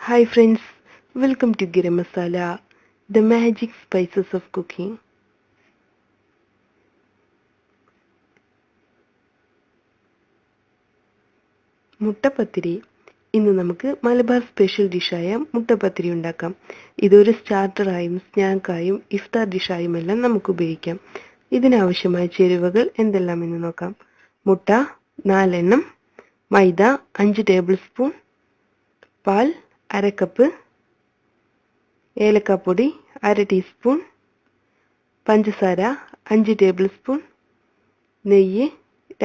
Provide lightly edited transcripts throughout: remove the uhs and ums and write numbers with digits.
Hi friends, welcome to Gira Masala, the magic spices of cooking. മുട്ടപ്പത്തിരി ഇന്ന് നമുക്ക് Malabar special ഡിഷായ മുട്ടപ്പത്തിരി ഉണ്ടാക്കാം. ഇതൊരു സ്റ്റാർട്ടറായും സ്നാക്കായും ഇഫ്താർ ഡിഷായും എല്ലാം നമുക്ക് ഉപയോഗിക്കാം. ഇതിനാവശ്യമായ ചേരുവകൾ എന്തെല്ലാം എന്ന് നോക്കാം. മുട്ട 4 എണ്ണം, മൈദ 5 ടേബിൾ സ്പൂൺ, പാൽ 1/2 കപ്പ്, ഏലക്കാപ്പൊടി 1/2 ടീസ്പൂൺ, പഞ്ചസാര 5 ടേബിൾ സ്പൂൺ, നെയ്യ്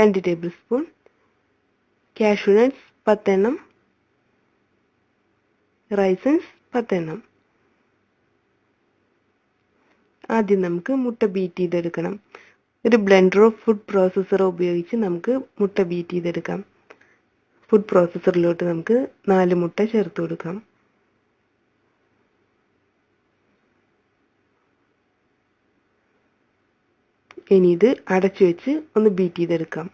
2 ടേബിൾ സ്പൂൺ, കാഷ്യൂ നട്ട്സ് 10 എണ്ണം, റൈസൻസ് 10 എണ്ണം. ആദ്യം നമുക്ക് മുട്ട ബീറ്റ് ചെയ്തെടുക്കണം. ഒരു ബ്ലെൻഡറോ ഫുഡ് പ്രോസസ്സറോ ഉപയോഗിച്ച് നമുക്ക് മുട്ട ബീറ്റ് ചെയ്തെടുക്കാം. ഫുഡ് പ്രോസസ്സറിലോട്ട് നമുക്ക് 4 മുട്ട ചേർത്ത് കൊടുക്കാം. ഇനി ഇത് അടച്ചു വെച്ച് ഒന്ന് ബീറ്റ് ചെയ്തെടുക്കാം.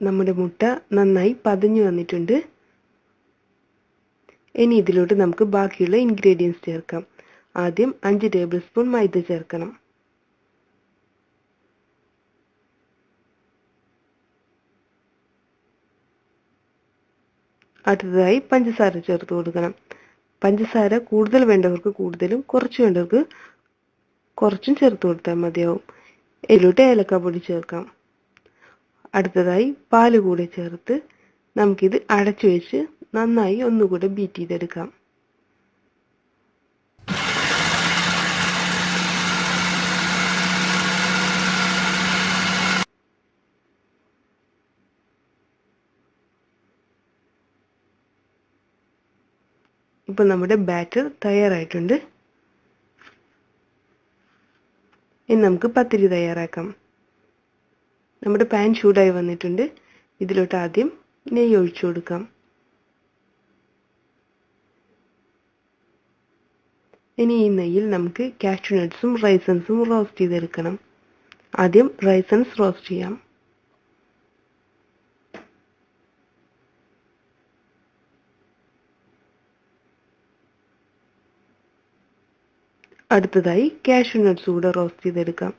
നമ്മുടെ മുട്ട നന്നായി പതഞ്ഞു വന്നിട്ടുണ്ട്. ഇനി ഇതിലോട്ട് നമുക്ക് ബാക്കിയുള്ള ഇൻഗ്രീഡിയൻസ് ചേർക്കാം. ആദ്യം 5 ടേബിൾ സ്പൂൺ മൈദ ചേർക്കണം. അടുത്തതായി പഞ്ചസാര ചേർത്ത് കൊടുക്കണം. പഞ്ചസാര കൂടുതൽ വേണ്ടവർക്ക് കൂടുതലും കുറച്ച് വേണ്ടവർക്ക് കുറച്ചും ചേർത്ത് കൊടുത്താൽ മതിയാവും. ഇതിലോട്ട് ഏലക്കാപ്പൊടി ചേർക്കാം. അടുത്തതായി പാല് കൂടെ ചേർത്ത് നമുക്കിത് അടച്ചു വെച്ച് നന്നായി ഒന്നുകൂടെ ബീറ്റ് ചെയ്തെടുക്കാം. ഇപ്പോൾ നമ്മുടെ ബാറ്റർ തയ്യാറായിട്ടുണ്ട്. ഇനി നമുക്ക് പത്തിരി തയ്യാറാക്കാം. നമ്മുടെ പാൻ ചൂടായി വന്നിട്ടുണ്ട്. ഇതിലോട്ട് ആദ്യം നെയ്യ് ഒഴിച്ചു കൊടുക്കാം. ഇനി ഈ നെയ്യിൽ നമുക്ക് കാഷ്യൂ നട്ട്സും റൈസൻസും റോസ്റ്റ് ചെയ്തെടുക്കണം. ആദ്യം റൈസൻസ് റോസ്റ്റ് ചെയ്യാം. അടുത്തതായി കാഷ്യൂ നട്ട്സ് കൂടെ റോസ്റ്റ് ചെയ്തെടുക്കാം.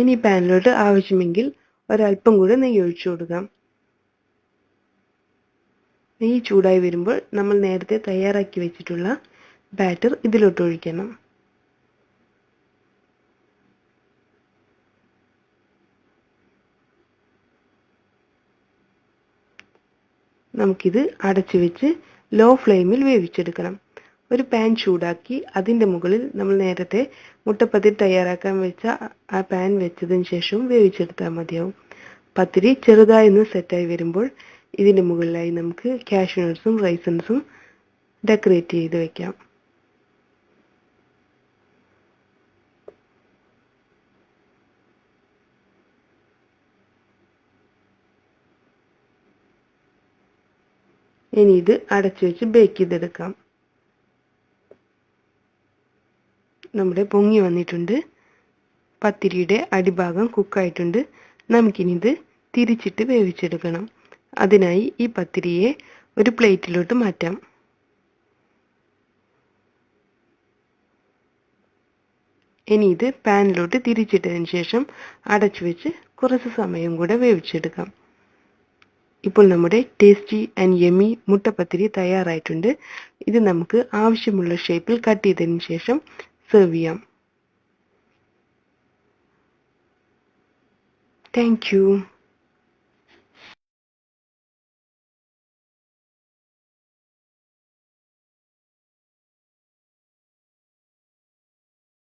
ഇനി പാനിലോട്ട് ആവശ്യമെങ്കിൽ ഒരല്പം കൂടെ നെയ്യ് ഒഴിച്ചു കൊടുക്കാം. നെയ്യ് ചൂടായി വരുമ്പോൾ നമ്മൾ നേരത്തെ തയ്യാറാക്കി വെച്ചിട്ടുള്ള ബാറ്റർ ഇതിലോട്ട് ഒഴിക്കണം. നമുക്കിത് അടച്ചു വെച്ച് ലോ ഫ്ലെയിമിൽ വേവിച്ചെടുക്കണം. ഒരു പാൻ ചൂടാക്കി അതിൻ്റെ മുകളിൽ നമ്മൾ നേരത്തെ മുട്ടപ്പത്തിരി തയ്യാറാക്കാൻ വെച്ച ആ പാൻ വെച്ചതിന് ശേഷം വേവിച്ചെടുത്താൽ മതിയാവും. പത്തിരി ചെറുതായി ഒന്ന് സെറ്റായി വരുമ്പോൾ ഇതിൻ്റെ മുകളിലായി നമുക്ക് കാഷ്യൂ നട്ട്സും റൈസൻസും ഡെക്കറേറ്റ് ചെയ്ത് വെക്കാം. ഇനി ഇത് അടച്ചു വെച്ച് ബേക്ക് ചെയ്തെടുക്കാം. നമ്മുടെ പൊങ്ങി വന്നിട്ടുണ്ട്. പത്തിരിയുടെ അടിഭാഗം കുക്കായിട്ടുണ്ട്. നമുക്കിനി ഇത് തിരിച്ചിട്ട് വേവിച്ചെടുക്കണം. അതിനായി ഈ പത്തിരിയെ ഒരു പ്ലേറ്റിലോട്ട് മാറ്റാം. ഇനി ഇത് പാനിലോട്ട് തിരിച്ചിട്ടതിന് ശേഷം അടച്ചു വെച്ച് കുറച്ച് സമയം കൂടെ വേവിച്ചെടുക്കാം. ഇപ്പോൾ നമ്മുടെ ടേസ്റ്റി ആൻഡ് യമ്മി മുട്ടപ്പത്തിരി തയ്യാറായിട്ടുണ്ട്. ഇത് നമുക്ക് ആവശ്യമുള്ള ഷേപ്പിൽ കട്ട് ചെയ്തതിന് ശേഷം സെർവ് ചെയ്യാം. Thank you.